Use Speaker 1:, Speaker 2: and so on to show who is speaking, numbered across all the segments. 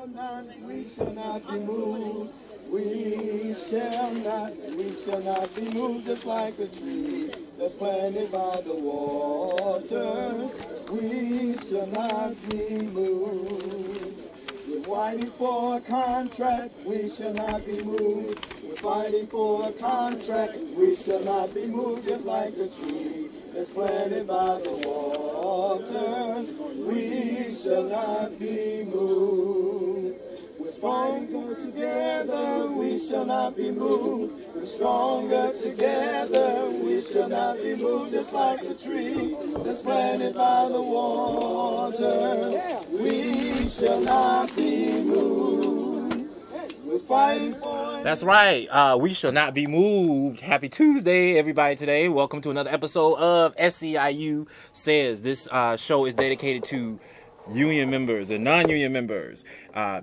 Speaker 1: we shall not be moved. We shall not be moved, just like a tree that's planted by the waters. We shall not be moved. We're fighting for a contract, we shall not be moved. We're fighting for a contract, we shall not be moved, just like a tree that's planted by the waters. We shall not be moved. We're stronger together, we shall not be moved. We're stronger together, we shall not be moved, just like a tree that's planted by the waters. We shall not be moved. We're fighting for...
Speaker 2: That's right. We shall not be moved. Happy Tuesday, everybody, today. Welcome to another episode of SEIU Says. This show is dedicated to union members and non-union members,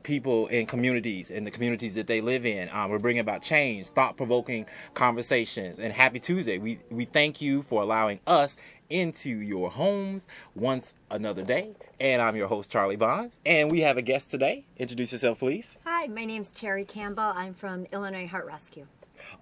Speaker 2: people in communities, in the communities that they live in. We're bringing about change, thought-provoking conversations, and happy Tuesday. We thank you for allowing us into your homes once another day. And I'm your host, Charlie Bonds, and we have a guest today. Introduce yourself, please.
Speaker 3: Hi, my name's Teri Campbell. I'm from Illinois Heart Rescue.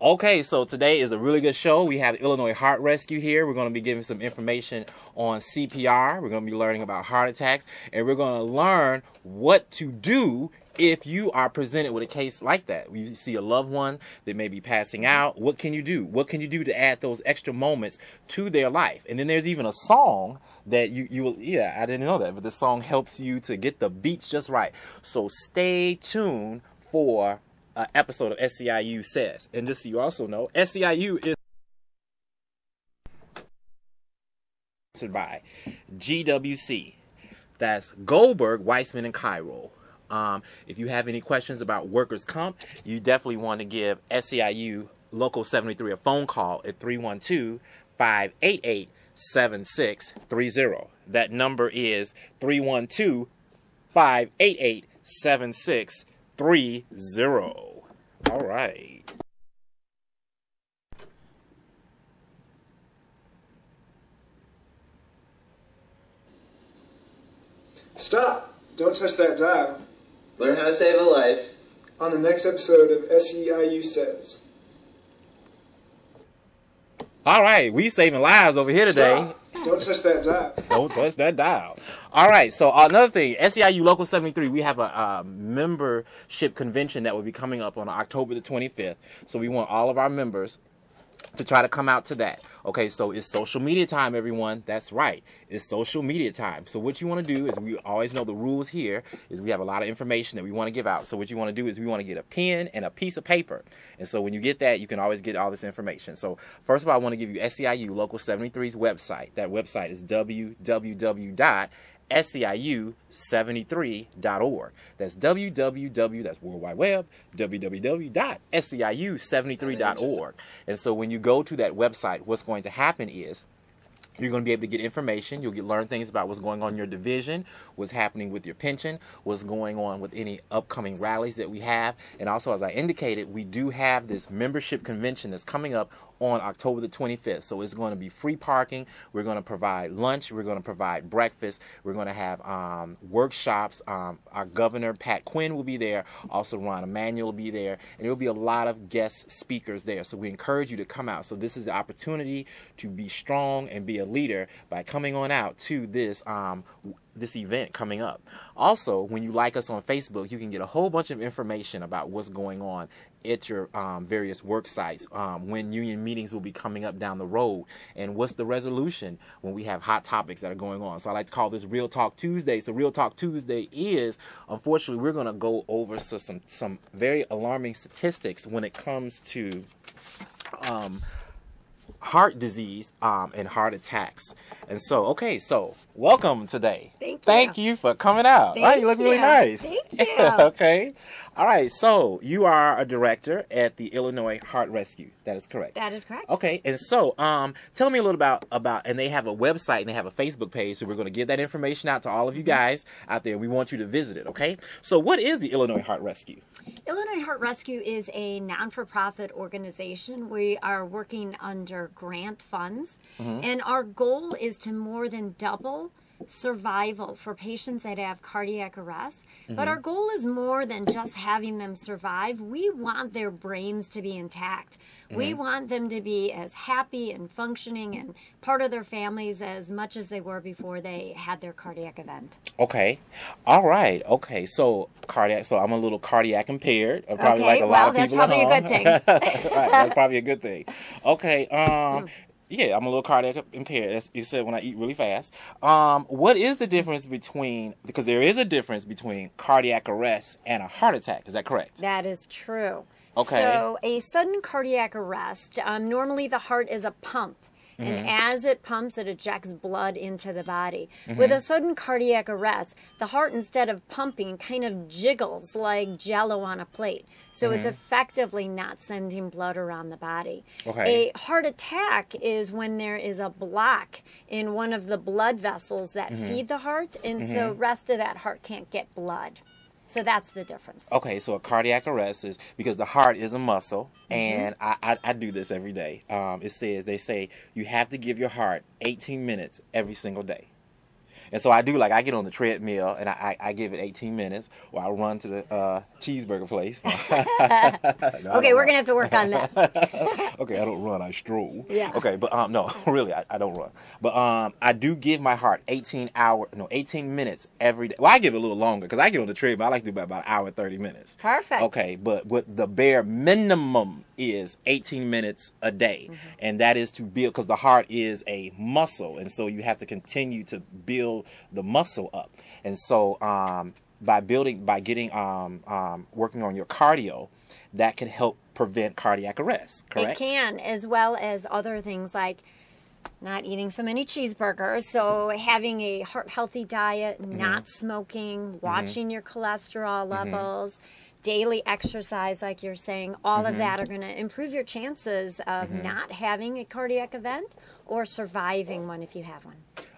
Speaker 2: Okay, so today is a really good show. We have Illinois Heart Rescue here. We're going to be giving some information on CPR. We're going to be learning about heart attacks, and we're going to learn what to do if you are presented with a case like that. You see a loved one that may be passing out. What can you do? What can you do to add those extra moments to their life? And then there's even a song that you will, yeah, I didn't know that, but the song helps you to get the beats just right. So stay tuned for an episode of SEIU Says. And just so you also know, SEIU is sponsored by GWC. That's Goldberg, Weissman, and Cairo. If you have any questions about workers' comp, you definitely want to give SEIU Local 73 a phone call at 312-588-7630. That number is 312-588-7630. All right.
Speaker 4: Stop! Don't touch that dial.
Speaker 5: Learn how to save a life
Speaker 4: On the next episode of SEIU Says.
Speaker 2: All right, we saving lives over here today.
Speaker 4: Stop! Don't touch that dial.
Speaker 2: Don't touch that dial. All right, so another thing, SEIU Local 73, we have a membership convention that will be coming up on October the 25th. So we want all of our members to try to come out to that. Okay, so it's social media time, everyone. That's right. It's social media time. So what you want to do is, we always know the rules here, is we have a lot of information that we want to give out. So what you want to do is we want to get a pen and a piece of paper. And so when you get that, you can always get all this information. So first of all, I want to give you SEIU Local 73's website. That website is www.seiu73.org. That's www, that's World Wide Web, www.seiu73.org. And so when you go to that website, what's going to happen is you're going to be able to get information. You'll learn things about what's going on in your division, what's happening with your pension, what's going on with any upcoming rallies that we have. And also, as I indicated, we do have this membership convention that's coming up on October the 25th. So it's going to be free parking. We're going to provide lunch. We're going to provide breakfast. We're going to have workshops. Our governor, Pat Quinn, will be there. Also, Ron Emanuel will be there. And there will be a lot of guest speakers there. So we encourage you to come out. So this is the opportunity to be strong and be a leader by coming on out to this this event coming up. Also, when you like us on Facebook, you can get a whole bunch of information about what's going on at your various work sites, when union meetings will be coming up down the road, and what's the resolution when we have hot topics that are going on. So I like to call this Real Talk Tuesday. So Real Talk Tuesday is, unfortunately, we're going to go over some very alarming statistics when it comes to heart disease and heart attacks. And so, okay, so welcome today.
Speaker 3: Thank you.
Speaker 2: You for coming out.
Speaker 3: Thank
Speaker 2: Right, you look really nice.
Speaker 3: Thank you.
Speaker 2: Okay. All right, so you are a director at the Illinois Heart Rescue. That is correct.
Speaker 3: That is correct.
Speaker 2: Okay, and so tell me a little about, and they have a website and they have a Facebook page, so we're going to give that information out to all of you guys out there. We want you to visit it, okay? So what is the Illinois Heart Rescue?
Speaker 3: Illinois Heart Rescue is a non-for-profit organization. We are working under grant funds, and our goal is to more than double survival for patients that have cardiac arrest. But our goal is more than just having them survive. We want their brains to be intact. We want them to be as happy and functioning and part of their families as much as they were before they had their cardiac event.
Speaker 2: Okay. All right. Okay. So cardiac. So I'm a little cardiac impaired. Probably
Speaker 3: Okay,
Speaker 2: like a lot of
Speaker 3: that's
Speaker 2: people at
Speaker 3: probably a
Speaker 2: home.
Speaker 3: good thing.
Speaker 2: Right. That's probably a good thing. Okay. Yeah, I'm a little cardiac impaired. As you said, when I eat really fast. What is the difference between? Because there is a difference between cardiac arrest and a heart attack. Is that correct?
Speaker 3: That is true.
Speaker 2: Okay.
Speaker 3: So a sudden cardiac arrest, normally the heart is a pump. And as it pumps, it ejects blood into the body. With a sudden cardiac arrest, the heart, instead of pumping, kind of jiggles like jello on a plate. So it's effectively not sending blood around the body.
Speaker 2: Okay.
Speaker 3: A heart attack is when there is a block in one of the blood vessels that feed the heart, and so rest of that heart can't get blood. So that's the difference.
Speaker 2: Okay, so a cardiac arrest is because the heart is a muscle, and I do this every day. They say you have to give your heart 18 minutes every single day. And so I do, like, I get on the treadmill and I give it 18 minutes, or I run to the cheeseburger place. No,
Speaker 3: Okay, we're going to have to work on that.
Speaker 2: Okay, I don't run, I stroll.
Speaker 3: Yeah.
Speaker 2: Okay, but no, really, I don't run. But I do give my heart 18 minutes every day. Well, I give it a little longer because I get on the treadmill. I like to do about an hour and 30 minutes.
Speaker 3: Perfect.
Speaker 2: Okay, but what the bare minimum is 18 minutes a day. And that is to build, because the heart is a muscle. And so you have to continue to build the muscle up. And so by getting working on your cardio, that can help prevent cardiac arrest, correct?
Speaker 3: It can, as well as other things like not eating so many cheeseburgers, so having a heart-healthy diet, not smoking, watching your cholesterol levels, daily exercise, like you're saying, all of that are going to improve your chances of not having a cardiac event or surviving one if you have one.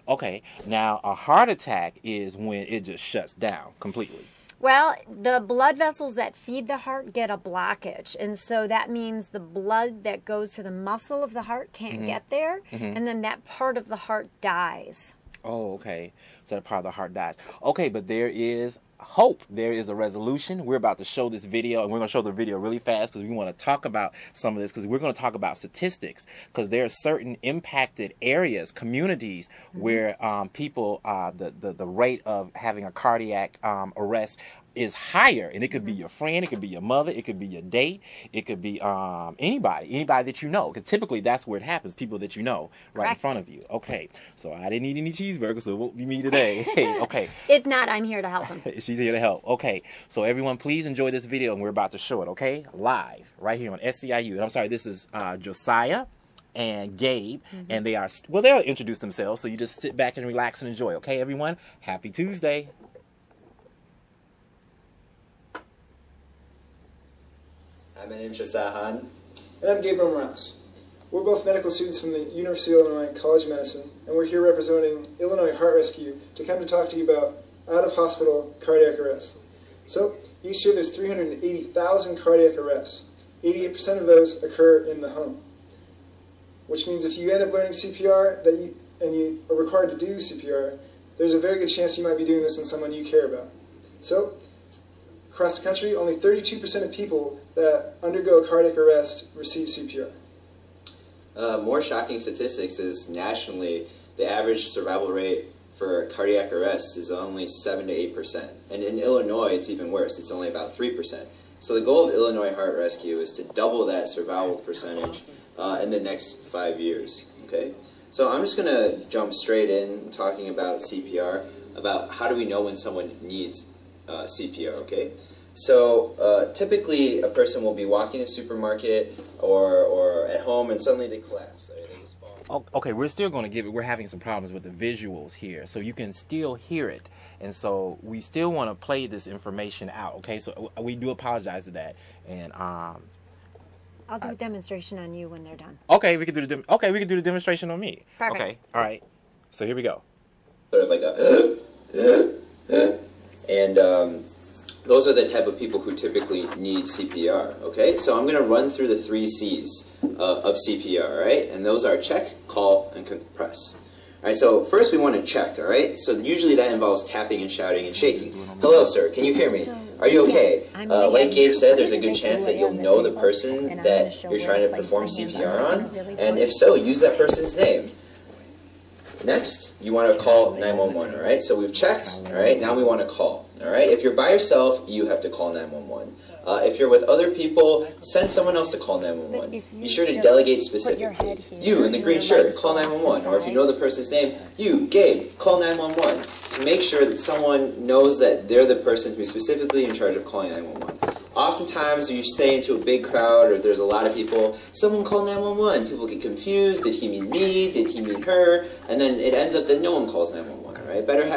Speaker 2: Okay, now a heart attack is when it just shuts down completely.
Speaker 3: Well, the blood vessels that feed the heart get a blockage, and so that means the blood that goes to the muscle of the heart can't get there, and then that part of the heart dies.
Speaker 2: Oh, okay. So that part of the heart dies. Okay, but there is hope. There is a resolution. We're about to show this video, and we're going to show the video really fast because we want to talk about some of this, because we're going to talk about statistics, because there are certain impacted areas, communities where people, the rate of having a cardiac arrest is higher, and it could be your friend, it could be your mother, it could be your date, it could be anybody that you know, because typically that's where it happens, people that you know right in front of you. Okay, so I didn't eat any cheeseburgers, so it won't be me today. Hey, okay.
Speaker 3: If not, I'm here to help them.
Speaker 2: She's here to help. Okay, so everyone, please enjoy this video, and we're about to show it, okay? Live, right here on SCIU. And I'm sorry, this is Josiah and Gabe, and they are, well, they'll introduce themselves, so you just sit back and relax and enjoy, okay, everyone? Happy Tuesday.
Speaker 5: Hi, my name's Josiah.
Speaker 4: And I'm Gabriel Morales. We're both medical students from the University of Illinois College of Medicine, and we're here representing Illinois Heart Rescue to come to talk to you about out-of-hospital cardiac arrest. So, each year there's 380,000 cardiac arrests. 88% of those occur in the home, which means if you end up learning CPR and you are required to do CPR, there's a very good chance you might be doing this on someone you care about. So, across the country, only 32% of people that undergo a cardiac arrest receive CPR.
Speaker 5: More shocking statistics is nationally, the average survival rate for cardiac arrest is only 7 to 8%. And in Illinois, it's even worse. It's only about 3%. So the goal of Illinois Heart Rescue is to double that survival percentage in the next 5 years. Okay? So I'm just going to jump straight in talking about CPR, about how do we know when someone needs CPR, okay? So typically a person will be walking to the supermarket or at home and suddenly they collapse. They just fall.
Speaker 2: Okay, we're still going to give it, we're having some problems with the visuals here, so you can still hear it. And so we still want to play this information out, okay? So we do apologize to that. And
Speaker 3: I'll do a demonstration on you when they're done.
Speaker 2: okay, we can do the demonstration on me.
Speaker 3: Perfect.
Speaker 2: Okay, all right. So here we go.
Speaker 5: Sort of like a and those are the type of people who typically need CPR, okay? So I'm going to run through the 3 C's of CPR, right? And those are check, call, and compress. All right, so first we want to check, all right? So usually that involves tapping and shouting and shaking. Hello, sir, can you hear me? Are you okay? Like Gabe said, there's a good chance that you'll know the person that you're trying to perform CPR on, and if so, use that person's name. Next, you want to call 911, all right? So we've checked, all right? Now we want to call, all right? If you're by yourself, you have to call 911. If you're with other people, send someone else to call 911. Be sure to delegate specifically. You in the green shirt, call 911. Or if you know the person's name, you, Gabe, call 911 to make sure that someone knows that they're the person who's specifically in charge of calling 911. Oftentimes, you say into a big crowd or there's a lot of people, someone call 911. People get confused. Did he mean me? Did he mean her? And then it ends up that no one calls 911, right? Better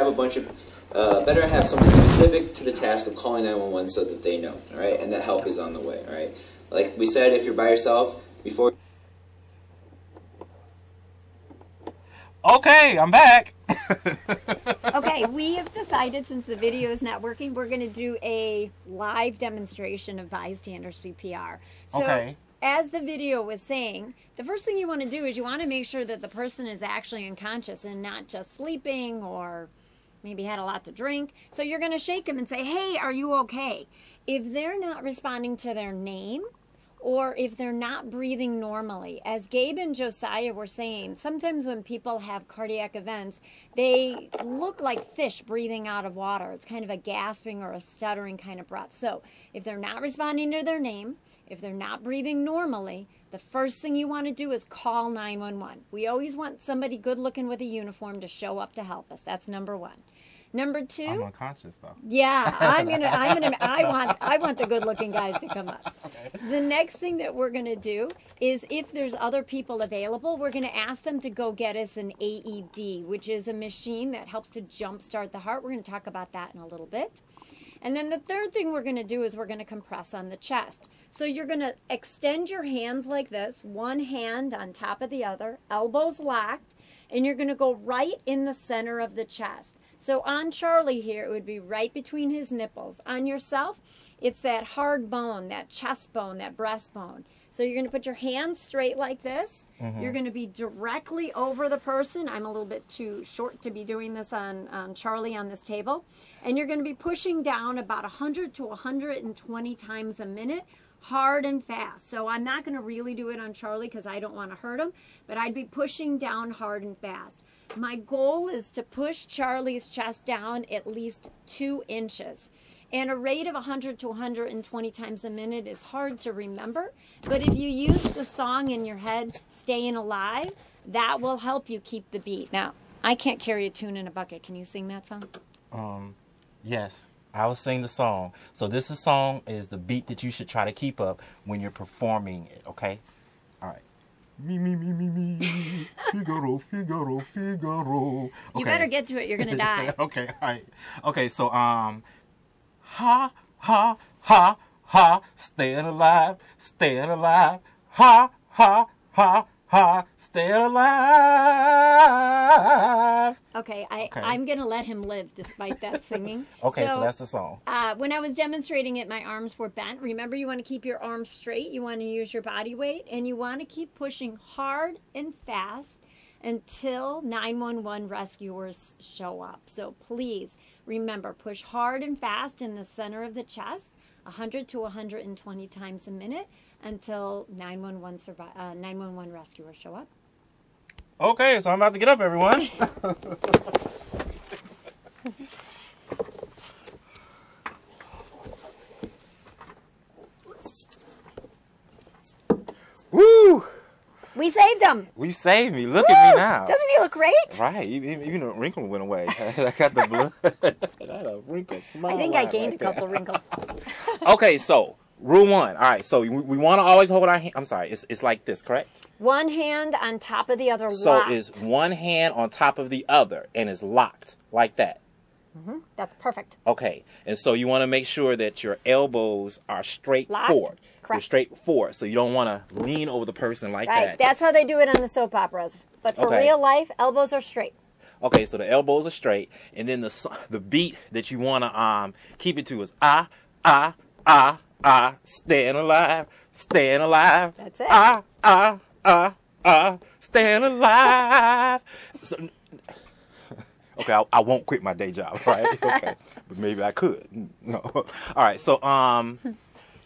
Speaker 5: have someone specific to the task of calling 911 so that they know, all right? And that help is on the way, all right? Like we said, if you're by yourself, before...
Speaker 2: Okay, I'm back.
Speaker 3: Okay, we have decided, since the video is not working, we're going to do a live demonstration of bystander CPR. So,
Speaker 2: okay.
Speaker 3: As the video was saying, the first thing you want to do is you want to make sure that the person is actually unconscious and not just sleeping or maybe had a lot to drink. So you're going to shake them and say, hey, are you okay? If they're not responding to their name, or if they're not breathing normally, as Gabe and Josiah were saying, sometimes when people have cardiac events, they look like fish breathing out of water. It's kind of a gasping or a stuttering kind of breath. So if they're not responding to their name, if they're not breathing normally, the first thing you want to do is call 911. We always want somebody good looking with a uniform to show up to help us. That's number one. Number two.
Speaker 2: I'm unconscious though.
Speaker 3: Yeah, I want the good looking guys to come up. Okay. The next thing that we're gonna do is, if there's other people available, we're gonna ask them to go get us an AED, which is a machine that helps to jumpstart the heart. We're gonna talk about that in a little bit. And then the third thing we're gonna do is we're gonna compress on the chest. So you're gonna extend your hands like this, one hand on top of the other, elbows locked, and you're gonna go right in the center of the chest. So on Charlie here, it would be right between his nipples. On yourself, it's that hard bone, that chest bone, that breastbone. So you're going to put your hands straight like this. You're going to be directly over the person. I'm a little bit too short to be doing this on Charlie on this table. And you're going to be pushing down about 100 to 120 times a minute, hard and fast. So I'm not going to really do it on Charlie because I don't want to hurt him, but I'd be pushing down hard and fast. My goal is to push Charlie's chest down at least 2 inches. And a rate of 100 to 120 times a minute is hard to remember. But if you use the song in your head, Staying Alive, that will help you keep the beat. Now, I can't carry a tune in a bucket. Can you sing that song?
Speaker 2: Yes, I will sing the song. So this song is the beat that you should try to keep up when you're performing it, okay? All right. Me, me, me, me, me, Figaro, Figaro, Figaro. Okay.
Speaker 3: You better get to it. You're going to die.
Speaker 2: Okay, all right. Okay, so, ha, ha, ha, ha, staying alive, ha, ha, ha, ha, staying alive.
Speaker 3: Okay, I'm going to let him live despite that singing.
Speaker 2: Okay, so that's the song.
Speaker 3: When I was demonstrating it, my arms were bent. Remember, you want to keep your arms straight. You want to use your body weight. And you want to keep pushing hard and fast until 911 rescuers show up. So please, remember, push hard and fast in the center of the chest, 100 to 120 times a minute until 911 rescuers show up.
Speaker 2: Okay, so I'm about to get up, everyone. Woo!
Speaker 3: We saved him.
Speaker 2: We saved me. Look at me now.
Speaker 3: Doesn't he look great?
Speaker 2: Right. Even the wrinkle went away. I got the blood. I had a wrinkle smile.
Speaker 3: I think I gained a couple wrinkles.
Speaker 2: Okay, so rule 1. All right, so we want to always hold our hand. I'm sorry. It's like this, correct?
Speaker 3: One hand on top of the other,
Speaker 2: so
Speaker 3: locked.
Speaker 2: So it's one hand on top of the other, and it's locked like that.
Speaker 3: That's perfect.
Speaker 2: Okay, and so you want to make sure that your elbows are straight forward.
Speaker 3: Correct.
Speaker 2: You're straight forward, so you don't want to lean over the person like that.
Speaker 3: Right, that's how they do it on the soap operas. But for real life, elbows are straight.
Speaker 2: Okay, so the elbows are straight, and then the beat that you want to keep it to is ah, ah, ah, ah, staying alive, staying alive.
Speaker 3: That's it.
Speaker 2: Ah, ah, ah, ah, staying alive. So Okay, I won't quit my day job, right? Okay, but maybe I could. No. All right, so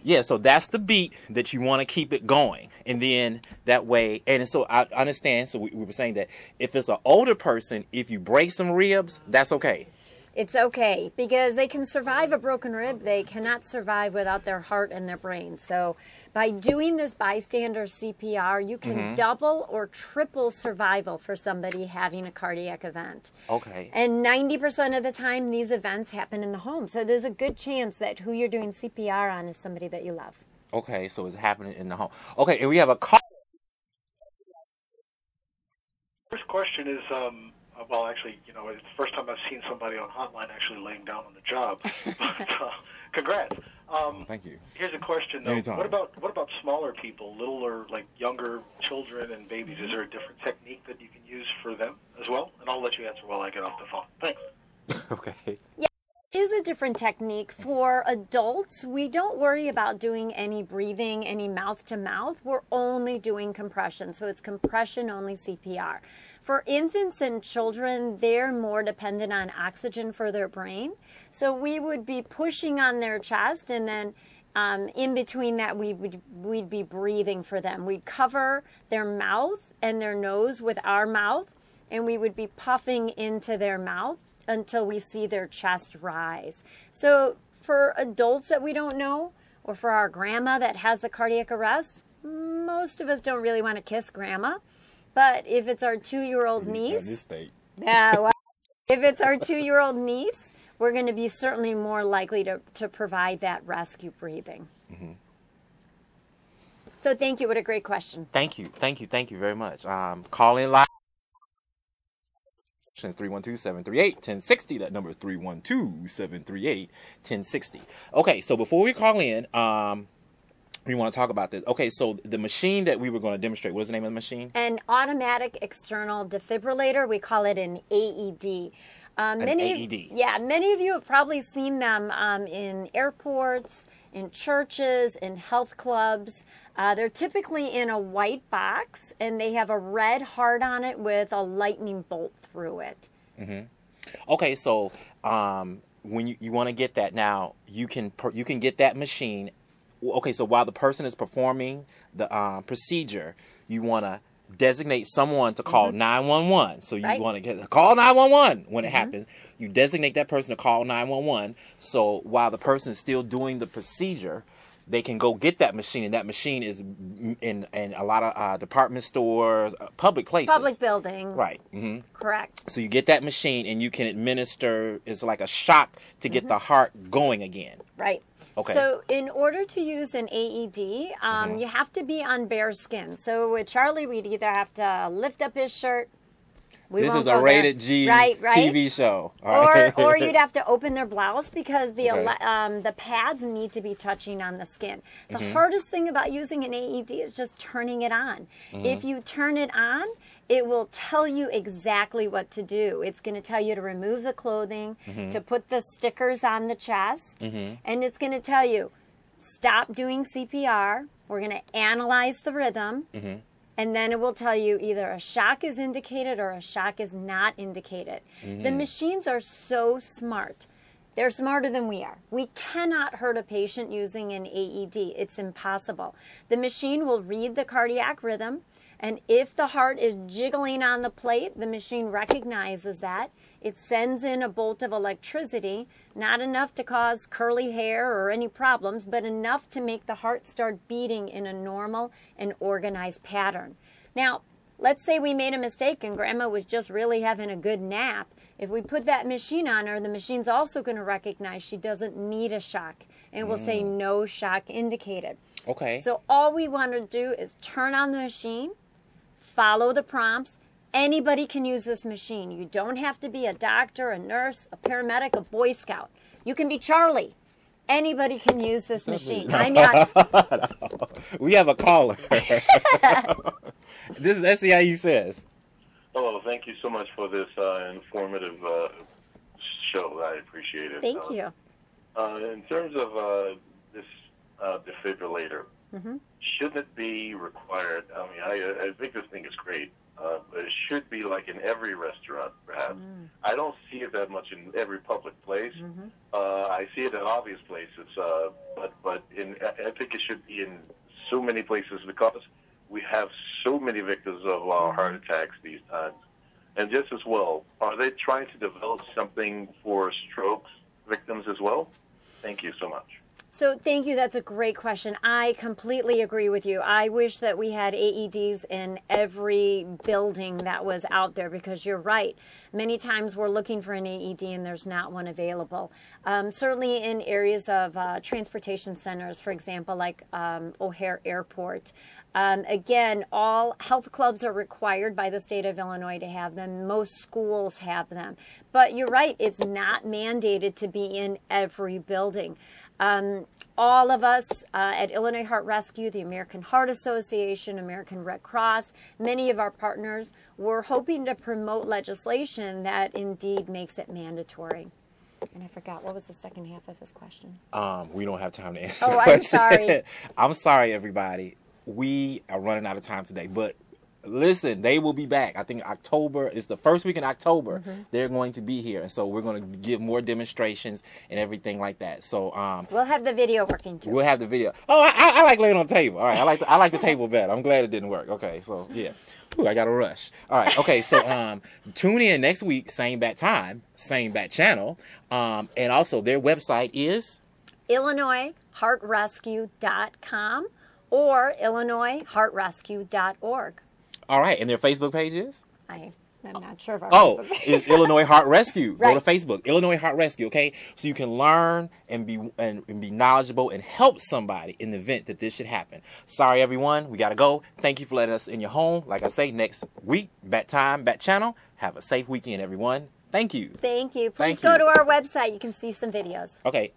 Speaker 2: yeah, so that's the beat that you want to keep it going, and then that way, and so I understand. So we were saying that if it's an older person, if you break some ribs, that's okay.
Speaker 3: It's okay because they can survive a broken rib. They cannot survive without their heart and their brain. So by doing this bystander CPR, you can double or triple survival for somebody having a cardiac event.
Speaker 2: Okay.
Speaker 3: And 90% of the time, these events happen in the home. So there's a good chance that who you're doing CPR on is somebody that you love.
Speaker 2: Okay, so it's happening in the home. Okay, and we have a call.
Speaker 6: First question is, well, actually, you know, it's the first time I've seen somebody on hotline actually laying down on the job. But congrats.
Speaker 2: Thank you.
Speaker 6: Here's a question though.
Speaker 2: Anytime.
Speaker 6: What about smaller people, littler, like younger children and babies? Is there a different technique that you can use for them as well? And I'll let you answer while I get off the phone. Thanks.
Speaker 2: Okay.
Speaker 3: Yeah, it is a different technique. For adults, we don't worry about doing any breathing, any mouth to mouth. We're only doing compression. So it's compression only CPR. For infants and children, they're more dependent on oxygen for their brain. So we would be pushing on their chest, and then in between that, we'd be breathing for them. We'd cover their mouth and their nose with our mouth, and we would be puffing into their mouth until we see their chest rise. So for adults that we don't know, or for our grandma that has the cardiac arrest, most of us don't really want to kiss grandma. But if it's our 2-year-old niece, well, if it's our 2-year-old niece, we're going to be certainly more likely to provide that rescue breathing. So thank you. What a great question.
Speaker 2: Thank you very much. Call in live. 312-738-1060. That number is 312-738-1060. Okay, so before we call in, we want to talk about this. Okay, so the machine that we were going to demonstrate, what's the name of the machine?
Speaker 3: An automatic external defibrillator. We call it an AED.
Speaker 2: An AED.
Speaker 3: Yeah, many of you have probably seen them in airports, in churches, in health clubs. They're typically in a white box, and they have a red heart on it with a lightning bolt through it.
Speaker 2: Okay, so when you want to get that now, you can get that machine. Okay, so while the person is performing the procedure, you want to designate someone to call 911. So you want to call 911 when it happens. You designate that person to call 911. So while the person is still doing the procedure, they can go get that machine, and that machine is in a lot of department stores, public places.
Speaker 3: Public buildings.
Speaker 2: Right.
Speaker 3: Correct.
Speaker 2: So you get that machine, and you can administer, it's like a shock to get the heart going again.
Speaker 3: Right.
Speaker 2: Okay.
Speaker 3: So in order to use an AED, you have to be on bare skin. So with Charlie, we'd either have to lift up his shirt.
Speaker 2: This is a rated G TV show.
Speaker 3: Or you'd have to open their blouse because the pads need to be touching on the skin. The hardest thing about using an AED is just turning it on. If you turn it on, it will tell you exactly what to do. It's going to tell you to remove the clothing, to put the stickers on the chest, and it's going to tell you, stop doing CPR. We're going to analyze the rhythm. And then it will tell you either a shock is indicated or a shock is not indicated. The machines are so smart. They're smarter than we are. We cannot hurt a patient using an AED. It's impossible. The machine will read the cardiac rhythm, and if the heart is jiggling on the plate, the machine recognizes that. It sends in a bolt of electricity, not enough to cause curly hair or any problems, but enough to make the heart start beating in a normal and organized pattern. Now, let's say we made a mistake and Grandma was just really having a good nap. If we put that machine on her, the machine's also going to recognize she doesn't need a shock, and it will say no shock indicated.
Speaker 2: Okay.
Speaker 3: So all we want to do is turn on the machine, follow the prompts. Anybody can use this machine. You don't have to be a doctor, a nurse, a paramedic, a Boy Scout. You can be Charlie. Anybody can use this machine. I know.
Speaker 2: We have a caller. This is SEIU Says.
Speaker 7: Hello, thank you so much for this informative show. I appreciate it.
Speaker 3: Thank you.
Speaker 7: In terms of this defibrillator, shouldn't it be required? I mean, I think this thing is great, but it should be like in every restaurant, perhaps. I don't see it that much in every public place. I see it in obvious places, but I think it should be in so many places because we have so many victims of heart attacks these times. And just as well, are they trying to develop something for stroke victims as well? Thank you so much.
Speaker 3: So thank you. That's a great question. I completely agree with you. I wish that we had AEDs in every building that was out there because you're right. Many times we're looking for an AED and there's not one available. Certainly in areas of transportation centers, for example, like O'Hare Airport. Again, all health clubs are required by the state of Illinois to have them. Most schools have them. But you're right, it's not mandated to be in every building. All of us at Illinois Heart Rescue, the American Heart Association, American Red Cross, many of our partners, were hoping to promote legislation that indeed makes it mandatory. And I forgot, what was the second half of his question?
Speaker 2: We don't have time to answer.
Speaker 3: Oh, I'm sorry.
Speaker 2: I'm sorry, everybody. We are running out of time today, but listen, they will be back. I think October is the first week in October. They're going to be here, and so we're going to give more demonstrations and everything like that. So
Speaker 3: we'll have the video working too.
Speaker 2: We'll have the video. Oh, I like laying on the table. All right, I like the table better. I'm glad it didn't work. Okay, so yeah. Ooh, I got to rush. All right, okay, so tune in next week, same bat time, same bat channel, and also their website is
Speaker 3: IllinoisHeartRescue.com or IllinoisHeartRescue.org.
Speaker 2: All right, and their Facebook page is?
Speaker 3: I'm not sure of our
Speaker 2: Facebook page. It's Illinois Heart Rescue.
Speaker 3: Right.
Speaker 2: Go to Facebook, Illinois Heart Rescue, okay? So you can learn and be knowledgeable and help somebody in the event that this should happen. Sorry, everyone. We got to go. Thank you for letting us in your home. Like I say, next week, bat time, bat channel. Have a safe weekend, everyone. Thank you.
Speaker 3: Thank you. Please go to our website. You can see some videos.
Speaker 2: Okay.